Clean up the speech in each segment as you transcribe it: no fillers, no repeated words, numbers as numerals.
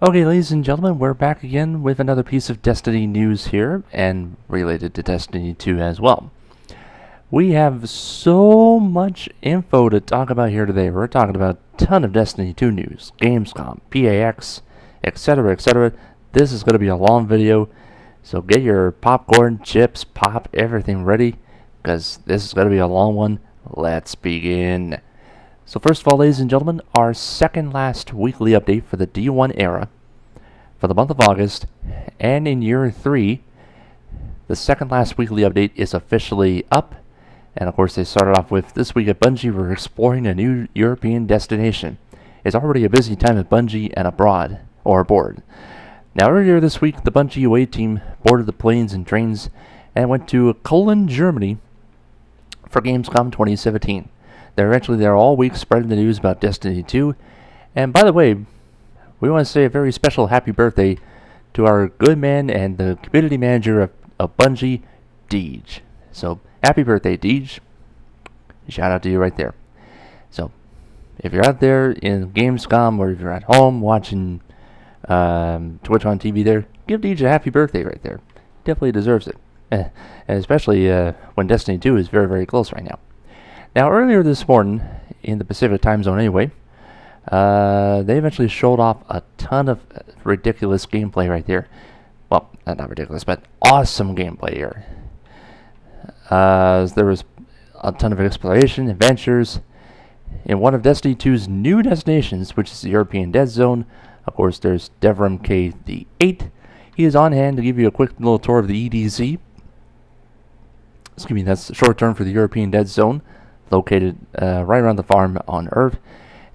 Okay, ladies and gentlemen, we're back again with another piece of Destiny news here, and related to Destiny 2 as well. We have so much info to talk about here today. We're talking about a ton of Destiny 2 news, Gamescom, PAX, etc., etc. This is going to be a long video, so get your popcorn, chips, pop, everything ready, because this is going to be a long one. Let's begin. So first of all, ladies and gentlemen, our second last weekly update for the D1 era for the month of August, and in year 3, the second last weekly update is officially up. And of course, they started off with, this week at Bungie, we're exploring a new European destination. It's already a busy time at Bungie and aboard. Now earlier this week, the Bungie away team boarded the planes and trains and went to Cologne, Germany for Gamescom 2017. They're actually there all week spreading the news about Destiny 2. And by the way, we want to say a very special happy birthday to our good man and the community manager of Bungie, Deej. So, happy birthday, Deej. Shout out to you right there. So, if you're out there in Gamescom or if you're at home watching Twitch on TV there, give Deej a happy birthday right there. Definitely deserves it. And especially when Destiny 2 is very, very close right now. Now, earlier this morning, in the Pacific time zone anyway, they eventually showed off a ton of ridiculous gameplay right there. Well, not ridiculous, but awesome gameplay here. There was a ton of exploration, adventures, in one of Destiny 2's new destinations, which is the European Dead Zone. Of course, there's Devrim K the 8th. He is on hand to give you a quick little tour of the EDZ. Excuse me, that's the short term for the European Dead Zone, located right around the farm on Earth,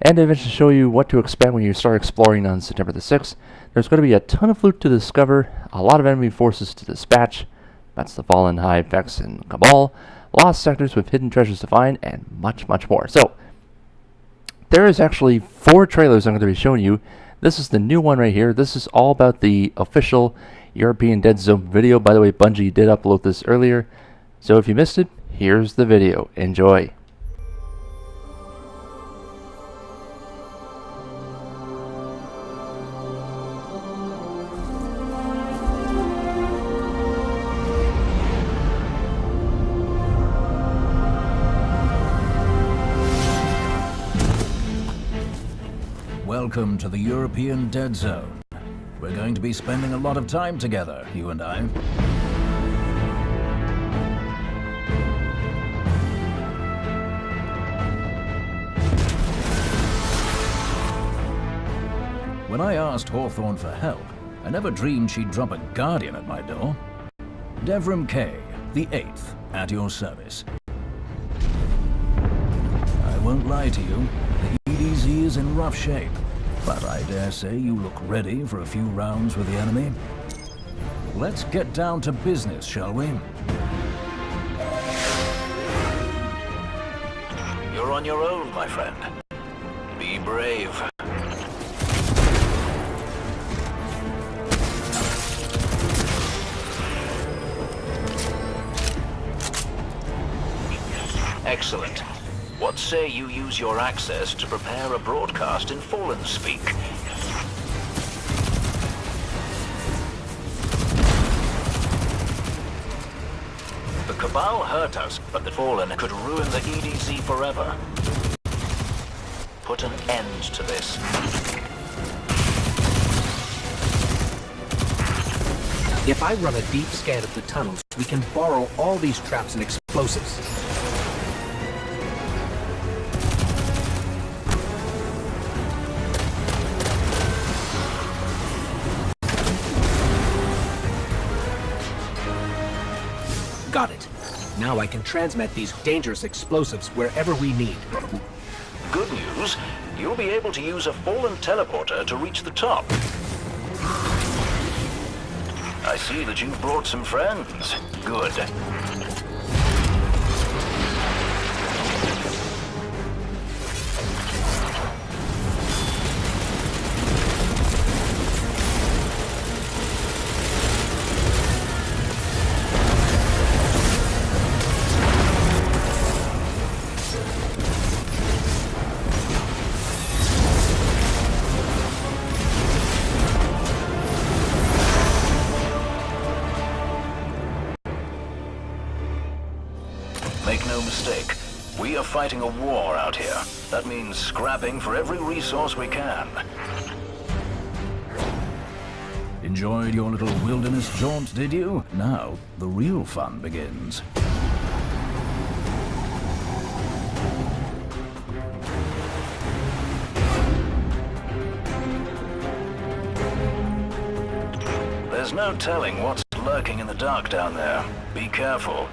and eventually show you what to expect when you start exploring on September the 6th. There's going to be a ton of loot to discover, a lot of enemy forces to dispatch, that's the Fallen, Hive, Vex, and Cabal, lost sectors with hidden treasures to find, and much, much more. So, there is actually 4 trailers I'm going to be showing you. This is the new one right here. This is all about the official European Dead Zone video. By the way, Bungie did upload this earlier, so if you missed it, here's the video. Enjoy. Welcome to the European Dead Zone. We're going to be spending a lot of time together, you and I. When I asked Hawthorne for help, I never dreamed she'd drop a Guardian at my door. Devrim K, the 8th, at your service. I won't lie to you, the EDZ is in rough shape, but I dare say you look ready for a few rounds with the enemy. Let's get down to business, shall we? You're on your own, my friend. Be brave. Excellent. What say you use your access to prepare a broadcast in Fallen speak? The Cabal hurt us, but the Fallen could ruin the EDZ forever. Put an end to this. If I run a deep scan of the tunnels, we can borrow all these traps and explosives. Got it. Now I can transmit these dangerous explosives wherever we need. Good news, you'll be able to use a Fallen teleporter to reach the top. I see that you've brought some friends. Good. mistake. We are fighting a war out here. That means scrapping for every resource we can. Enjoyed your little wilderness jaunt, did you? Now, the real fun begins. There's no telling what's lurking in the dark down there. Be careful.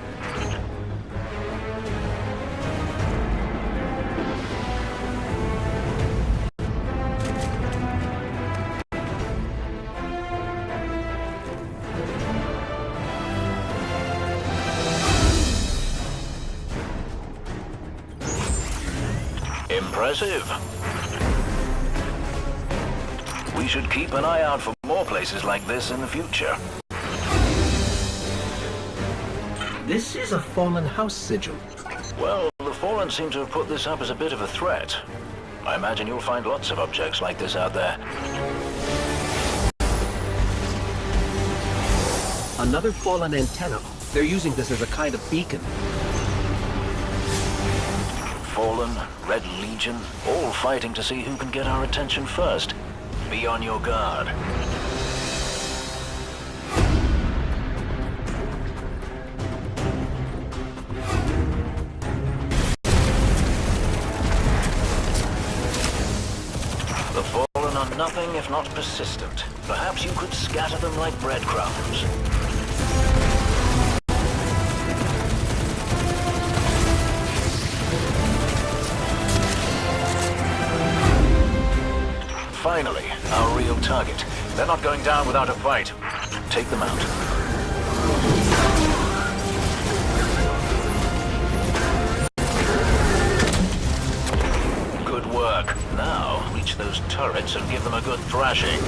Impressive. We should keep an eye out for more places like this in the future. This is a fallen house sigil. Well, the Fallen seem to have put this up as a bit of a threat. I imagine you'll find lots of objects like this out there. Another fallen antenna. They're using this as a kind of beacon. Fallen, Red Legion, all fighting to see who can get our attention first. Be on your guard. The Fallen are nothing if not persistent. Perhaps you could scatter them like breadcrumbs. Finally, our real target. They're not going down without a fight. Take them out. Good work. Now, reach those turrets and give them a good thrashing.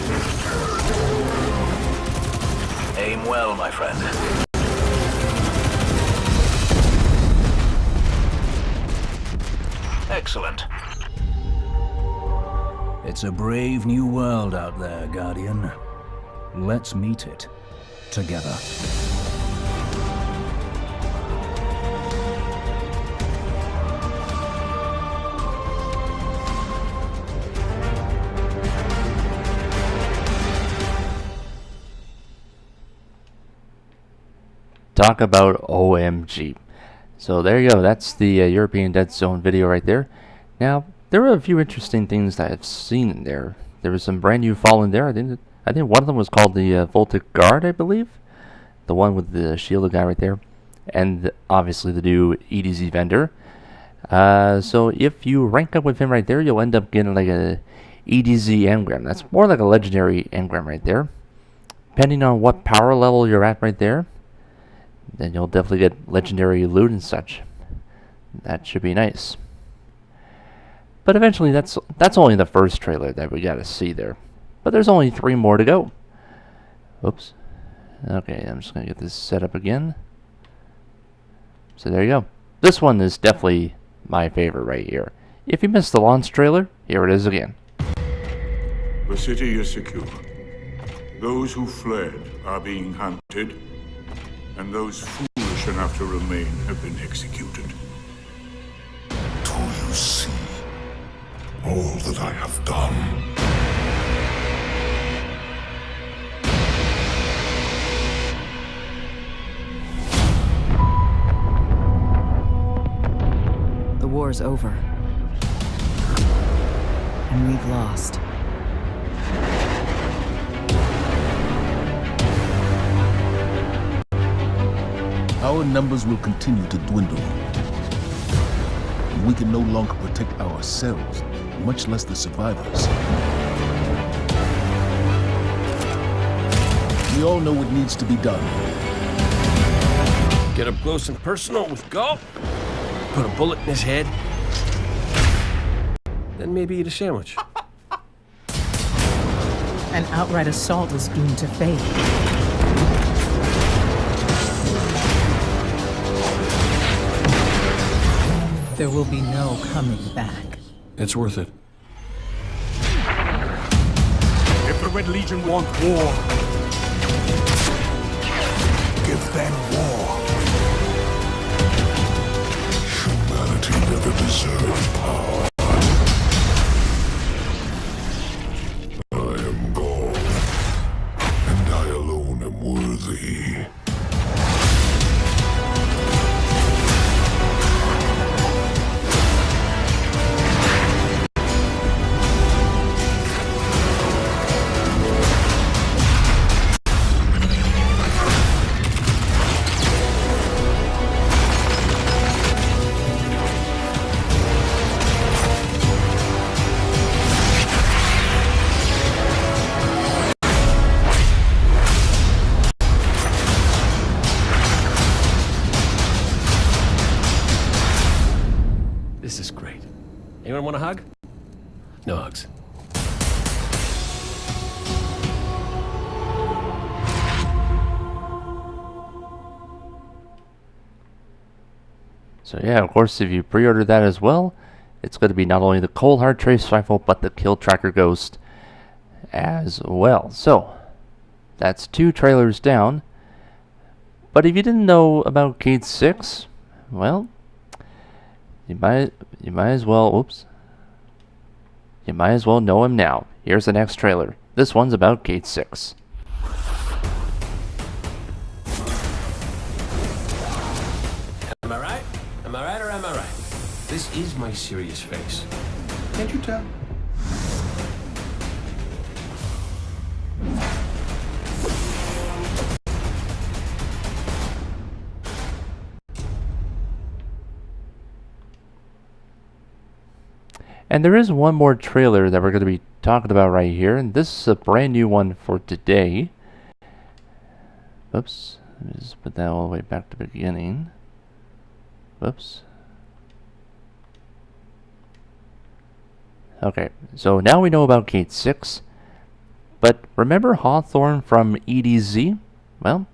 Aim well, my friend. Excellent. It's a brave new world out there, Guardian. Let's meet it together. Talk about OMG. So there you go. That's the European Dead Zone video right there. Now, there were a few interesting things that I've seen in there. There was some brand new Fallen there. I think one of them was called the Voltic Guard, I believe. The one with the shielded guy right there. And obviously the new EDZ vendor. So if you rank up with him right there, you'll end up getting like a EDZ engram. That's more like a legendary engram right there. Depending on what power level you're at right there, then you'll definitely get legendary loot and such. That should be nice. But eventually, that's only the first trailer that we got to see there. But there's only 3 more to go. Oops. Okay, I'm just going to get this set up again. So there you go. This one is definitely my favorite right here. If you missed the launch trailer, here it is again. The city is secure. Those who fled are being hunted, and those foolish enough to remain have been executed. Do you see all that I have done? The war's over. And we've lost. Our numbers will continue to dwindle. We can no longer protect ourselves, much less the survivors. We all know what needs to be done. Get up close and personal with Gulp, put a bullet in his head, then maybe eat a sandwich. An outright assault is doomed to fail. There will be no coming back. It's worth it. If the Red Legion want war, give them war. Show Humanity never deserved power. I am God, and I alone am worthy. This is great. Anyone want a hug? No hugs. So yeah, of course, if you pre-order that as well, it's going to be not only the Cold Hard Trace Rifle, but the Kill Tracker Ghost as well. So, that's 2 trailers down. But if you didn't know about Gate 6, well, you might as well, oops. You might as well know him now. Here's the next trailer. This one's about Gate 6. Am I right? Am I right or am I right? This is my serious face. Can't you tell? And there is one more trailer that we're going to be talking about right here, and this is a brand new one for today. Oops, let me just put that all the way back to the beginning. Whoops. Okay, so now we know about Gate 6, but remember Hawthorne from EDZ? Well,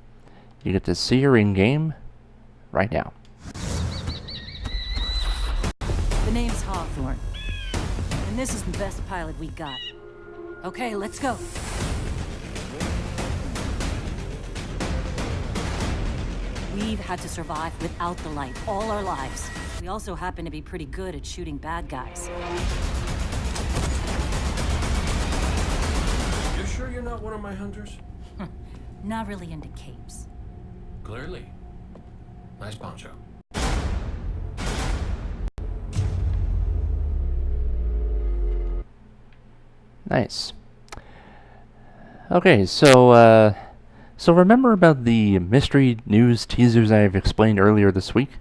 you get to see her in-game right now. The name's Hawthorne, and this is the best pilot we got. Okay, let's go. We've had to survive without the light all our lives. We also happen to be pretty good at shooting bad guys. You're sure you're not one of my hunters? Not really into capes. Clearly. Nice poncho. Nice. Okay, so remember about the mystery news teasers I've explained earlier this week?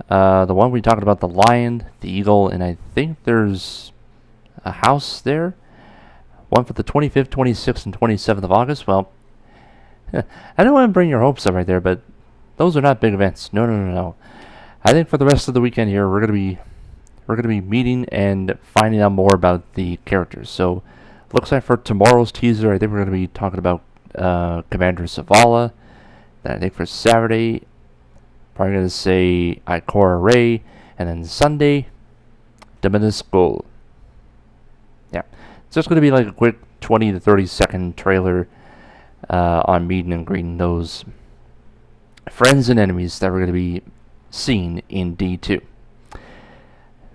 The one we talked about the lion, the eagle, and I think there's a house there. One for the 25th, 26th, and 27th of August. Well, I don't want to bring your hopes up right there, but those are not big events. No. I think for the rest of the weekend here, we're gonna be meeting and finding out more about the characters. So, looks like for tomorrow's teaser, I think we're gonna be talking about Commander Zavala. Then I think for Saturday, probably gonna say Ikora Ray, and then Sunday, Dominus Gold. Yeah, it's just gonna be like a quick 20 to 30 second trailer on meeting and greeting those friends and enemies that we're gonna be seeing in D2.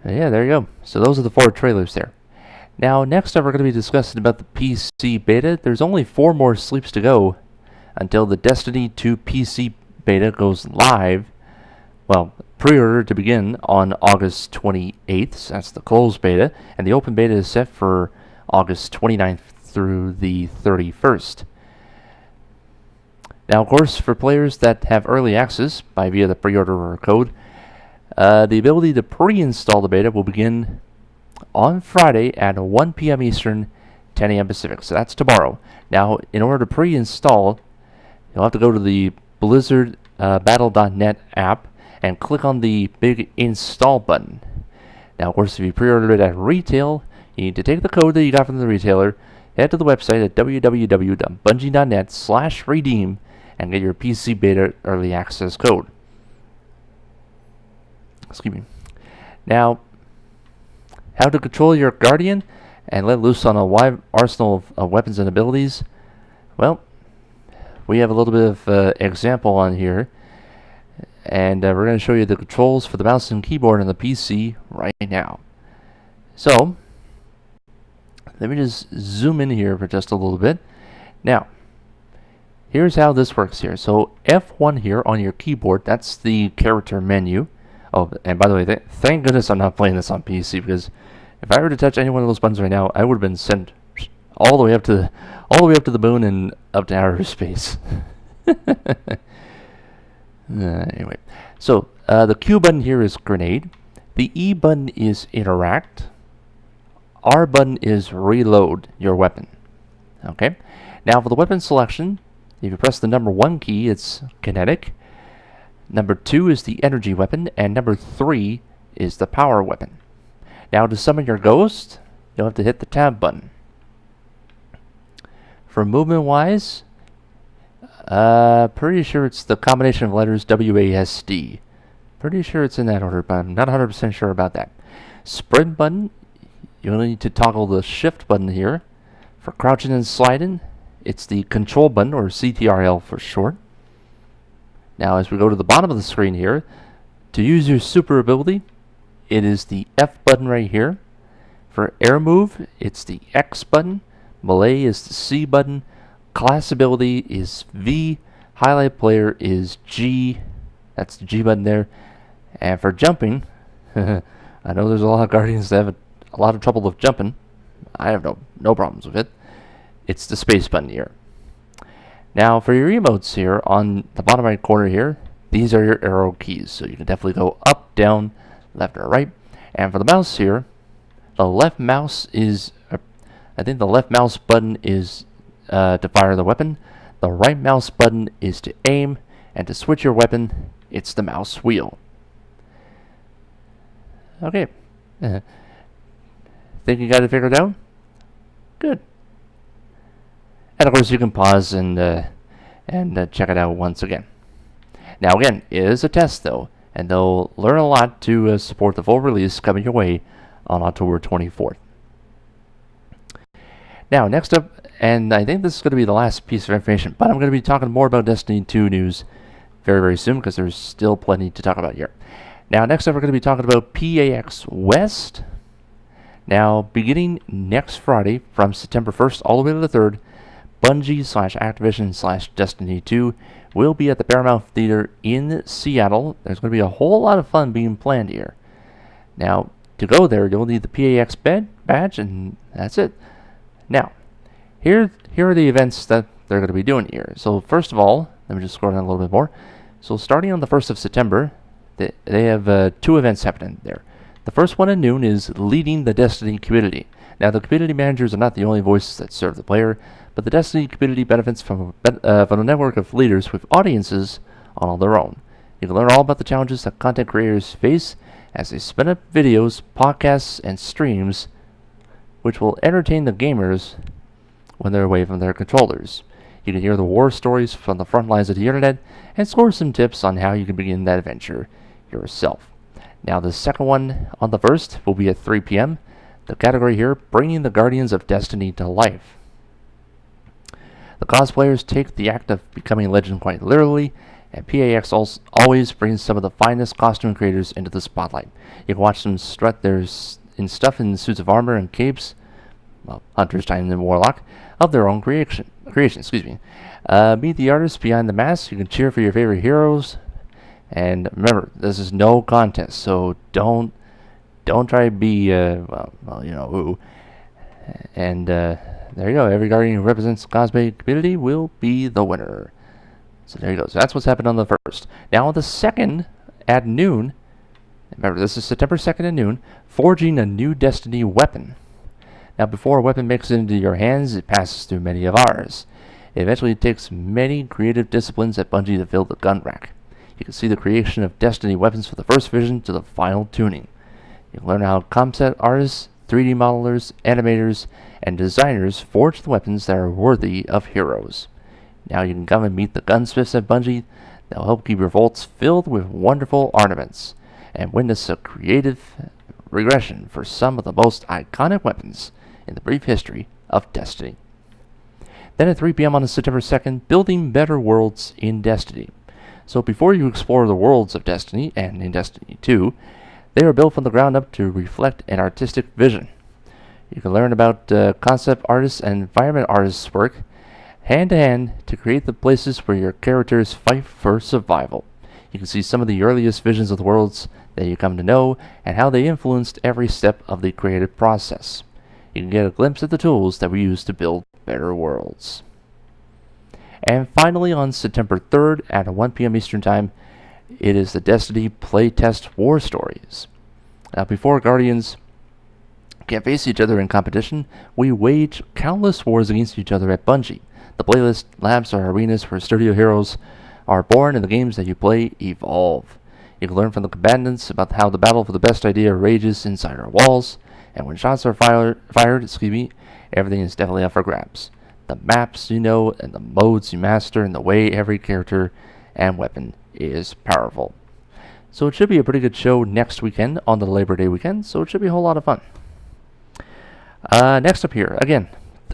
Yeah, there you go. So those are the 4 trailers there. Now, next up, we're going to be discussing about the PC beta. There's only 4 more sleeps to go until the Destiny 2 PC beta goes live. Well, pre-order to begin on August 28th. So that's the closed beta. And the open beta is set for August 29th through the 31st. Now, of course, for players that have early access via the pre-order code, the ability to pre-install the beta will begin on Friday at 1 p.m. Eastern, 10 a.m. Pacific. So that's tomorrow. Now, in order to pre-install, you'll have to go to the Blizzard Battle.net app and click on the big install button. Now, of course, if you pre-ordered it at retail, you need to take the code that you got from the retailer, head to the website at www.bungie.net/redeem, and get your PC beta early access code. Excuse me. Now, how to control your Guardian and let loose on a wide arsenal of weapons and abilities? Well, we have a little bit of example on here. and we're going to show you the controls for the mouse and keyboard on the PC right now. So, let me just zoom in here for just a little bit. Now, here's how this works here. So, F1 here on your keyboard, that's the character menu. Oh, and by the way, thank goodness I'm not playing this on PC, because if I were to touch any one of those buttons right now, I would have been sent all the way up to the moon and up to outer space. Anyway, so the Q button here is grenade. The E button is interact. R button is reload your weapon. Okay. Now for the weapon selection, if you press the number 1 key, it's kinetic. Number 2 is the energy weapon, and number 3 is the power weapon. Now to summon your ghost, you'll have to hit the tab button. For movement wise, pretty sure it's the combination of letters WASD. Pretty sure it's in that order, but I'm not 100% sure about that. Sprint button, you'll need to toggle the shift button here. For crouching and sliding, it's the control button, or CTRL for short. Now as we go to the bottom of the screen here, to use your super ability, it is the F button right here. For air move, it's the X button. Melee is the C button. Class ability is V. Highlight player is G. That's the G button there. And for jumping, I know there's a lot of Guardians that have a lot of trouble with jumping. I have no problems with it. It's the space button here. Now for your emotes here, on the bottom right corner here, these are your arrow keys. So you can definitely go up, down, left, or right. And for the mouse here, the left mouse is... I think the left mouse button is to fire the weapon. The right mouse button is to aim. And to switch your weapon, it's the mouse wheel. Okay. Think you got it figured out? Good. And of course you can pause and check it out once again. Now again, it is a test though. And they'll learn a lot to support the full release coming your way on October 24th. Now, next up, and I think this is going to be the last piece of information, but I'm going to be talking more about Destiny 2 news very, very soon, because there's still plenty to talk about here. Now, next up, we're going to be talking about PAX West. Now, beginning next Friday, from September 1st all the way to the 3rd, Bungie/Activision/Destiny 2 will be at the Paramount Theater in Seattle. There's going to be a whole lot of fun being planned here. Now, to go there, you'll need the PAX badge, and that's it. Now, here are the events that they're going to be doing here. So first of all, let me just scroll down a little bit more. So starting on the 1st of September, they have 2 events happening there. The first one at noon is Leading the Destiny Community. Now, the community managers are not the only voices that serve the player, but the Destiny community benefits from a network of leaders with audiences on all their own. You can learn all about the challenges that content creators face as they spin up videos, podcasts, and streams which will entertain the gamers when they're away from their controllers. You can hear the war stories from the front lines of the internet and score some tips on how you can begin that adventure yourself. Now, the second one on the 1st will be at 3 p.m. The category here, Bringing the Guardians of Destiny to Life. The cosplayers take the act of becoming a legend quite literally, and PAX always brings some of the finest costume creators into the spotlight. You can watch them strut their stuff in suits of armor and capes, well, hunters, titan, and warlock, of their own creation. Meet the artists behind the mask. You can cheer for your favorite heroes, and remember, this is no contest, so don't try to be who. And there you go. Every guardian who represents the cosplay community will be the winner. So there you go. So that's what's happened on the 1st. Now on the 2nd at noon. Remember, this is September 2nd at noon, forging a new Destiny weapon. Now, before a weapon makes it into your hands, it passes through many of ours. It eventually takes many creative disciplines at Bungie to fill the gun rack. You can see the creation of Destiny weapons from the first vision to the final tuning. You can learn how concept artists, 3D modelers, animators, and designers forge the weapons that are worthy of heroes. Now you can come and meet the gunsmiths at Bungie. They'll help keep your vaults filled with wonderful ornaments, and witness a creative regression for some of the most iconic weapons in the brief history of Destiny. Then at 3 p.m. on September 2nd, Building Better Worlds in Destiny. So before you explore the worlds of Destiny and in Destiny 2, they are built from the ground up to reflect an artistic vision. You can learn about concept artists and environment artists' work hand to hand to create the places where your characters fight for survival. You can see some of the earliest visions of the worlds that you come to know and how they influenced every step of the creative process. You can get a glimpse of the tools that we use to build better worlds. And finally, on September 3rd at 1 p.m. Eastern Time, it is the Destiny Playtest War Stories. Now, before Guardians can face each other in competition, we wage countless wars against each other at Bungie. The playlist labs are arenas where studio heroes are born and the games that you play evolve. You can learn from the combatants about how the battle for the best idea rages inside our walls, and when shots are fired, everything is definitely up for grabs. The maps you know, and the modes you master, and the way every character and weapon is powerful. So it should be a pretty good show next weekend on the Labor Day weekend, so it should be a whole lot of fun. Next up here, again,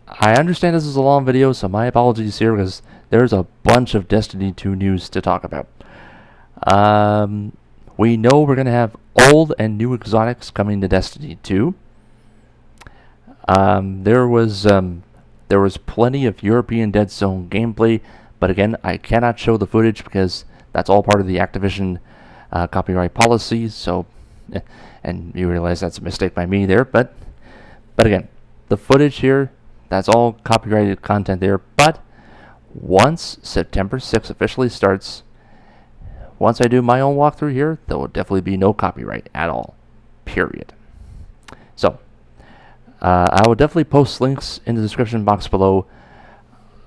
I understand this is a long video, so my apologies here because there's a bunch of Destiny 2 news to talk about. We know we're going to have old and new exotics coming to Destiny 2. There was plenty of European Dead Zone gameplay, but again, I cannot show the footage because that's all part of the Activision copyright policy. So, and you realize that's a mistake by me there, but again, the footage here, that's all copyrighted content there. But once September 6th officially starts, once I do my own walkthrough here, there will definitely be no copyright at all. Period. So, I will definitely post links in the description box below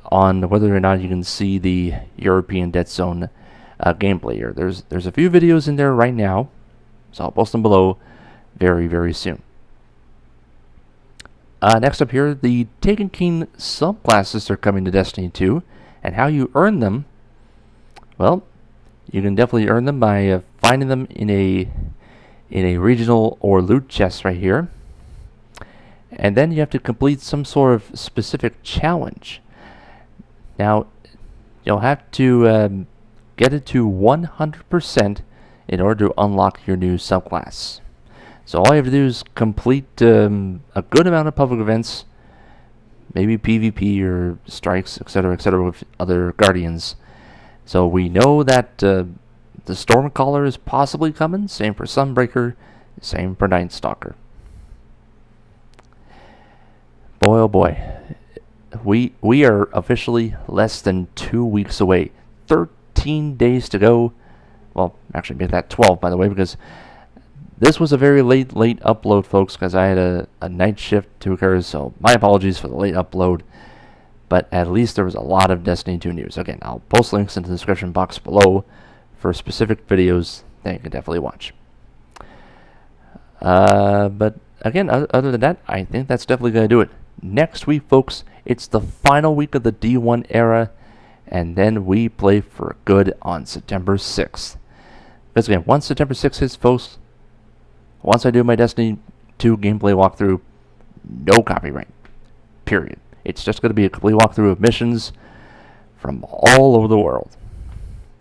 on whether or not you can see the European Dead Zone gameplay here. There's a few videos in there right now, so I'll post them below very, very soon. Next up here, the TTK Subclasses are coming to Destiny 2, and how you earn them, well, you can definitely earn them by finding them in a regional or loot chest right here. And then you have to complete some sort of specific challenge. Now, you'll have to get it to 100% in order to unlock your new subclass. So all you have to do is complete a good amount of public events, maybe PvP or strikes, etc., with other Guardians. So we know that the Stormcaller is possibly coming. Same for Sunbreaker. Same for Night Stalker. Boy, oh boy. We are officially less than 2 weeks away. 13 days to go. Well, actually make that 12, by the way, because this was a very late upload, folks, because I had a night shift to occur, so my apologies for the late upload. But at least there was a lot of Destiny 2 news. Again, I'll post links in the description box below for specific videos that you can definitely watch. But again, other than that, I think that's definitely going to do it. Next week, folks, it's the final week of the D1 era, and then we play for good on September 6th. Because again, once September 6th hits, folks, once I do my Destiny 2 gameplay walkthrough, no copyright. Period. It's just going to be a complete walkthrough of missions from all over the world.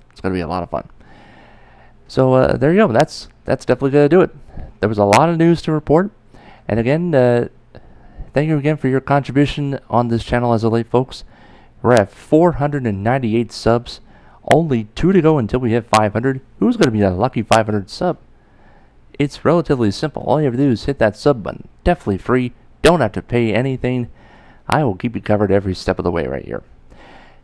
It's going to be a lot of fun. So there you go. That's definitely going to do it. There was a lot of news to report. And again, thank you again for your contribution on this channel as of late, folks. We're at 498 subs. Only 2 to go until we hit 500. Who's going to be that lucky 500 sub? It's relatively simple. All you have to do is hit that sub button. Definitely free. Don't have to pay anything. I will keep you covered every step of the way right here.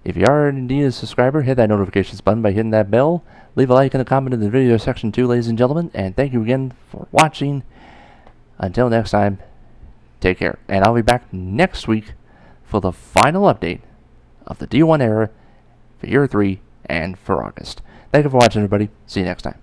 If you are indeed a subscriber, hit that notifications button by hitting that bell. Leave a like and a comment in the video section too, ladies and gentlemen. And thank you again for watching. Until next time, take care. And I'll be back next week for the final update of the D1 era for Year 3 and for August. Thank you for watching, everybody. See you next time.